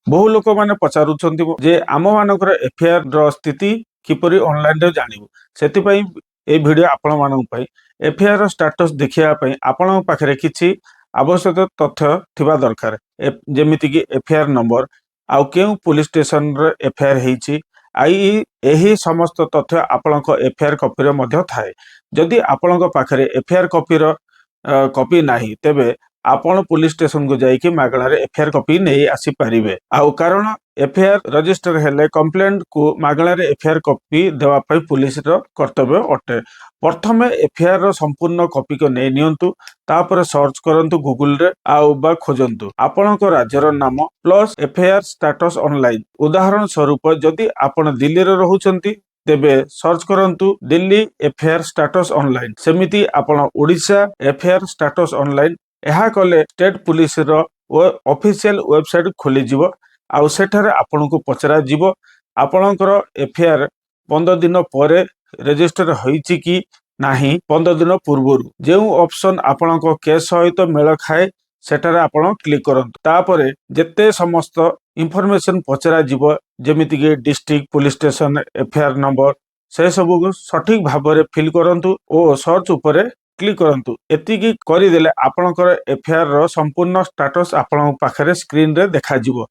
बहु लोक मैंने पचारुछंती जे आम मानकर एफआईआर रो स्थिति किपरि ऑनलाइन रे जानिबु सेति पई ए वीडियो आपण मानक पई एफआईआर रो स्टेटस देखिया पई आपण पाखरे किछि आवश्यक तथ्य थिबा दरकार जेमिति कि एफआईआर नंबर आउ केउ पुलिस स्टेशन रे एफआईआर हेछि आई एही समस्त तथ्य आपणक एफआईआर कॉपी रे मध्य थाए जदि आपणक पाखरे एफआईआर कॉपी रो कॉपी नाही तेबे आपण पुलिस स्टेशन को जाइए मागणार एफआईआर कॉपी नहीं आसी पारिबे आउ कारण एफआईआर रजिस्टर हेले कंप्लेंट को मागणार एफआईआर कॉपी देवा पई पुलिस रो कर्तव्य अटे। प्रथमे एफआईआर रो संपूर्ण कॉपी को नै नियंतु तापर सर्च करंतु गूगल रे आउ बा खोजंतु आपणक राज्यर नाम प्लस एफआईआर स्टेटस ऑनलाइन उदाहरण स्वरूप जदि आपण दिल्ली रे रहउचंती तेबे सर्च करंतु दिल्ली एफआईआर स्टेटस ऑनलाइन सेमिति आपण ओडिशा एफआईआर स्टेटस ऑनलाइन यह कले स्टेट पुलिस रो ऑफिशियल वेबसाइट खोली जिवो आउ सेठारे आपन को पचरा जिवो आपणकर एफआईआर 15 दिन परे रजिस्टर होईची कि नाही 15 दिन पूर्वरु जेउ ऑप्शन आपणक केस सहित मेल खाए सेठारे आपण क्लिक करंतु तापरे जेते समस्त इंफॉर्मेशन पचरा जिवो जेमिति कि district police station FIR number से सब को सठिक भाबरे फिल करंतु ओ सर्च उपरे क्लिक करंतु एतिकी करिदेले आपणकर एफआईआर रो संपूर्ण स्टेटस आपण पाखरे स्क्रीन रे देखा जिवो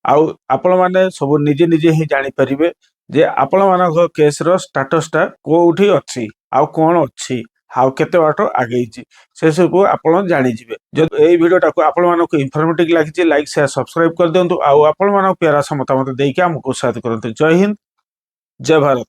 आउ आपण माने सब निजे निजे ही जानि परिबे जे आपण मानक केस रो स्टेटस ता कोउठी अछि आउ कोन अछि हाउ केते बाटो आगेइची से सब को आपण जानि जिवे जब एई वीडियोटा को आपण मानक इन्फॉर्मेटिव लागिची लाइक शेयर सब्सक्राइब कर दियंतु आउ आपण मानक प्यारा समता मत देइके हमको उत्साहित करंतु। जय हिंद जय भारत।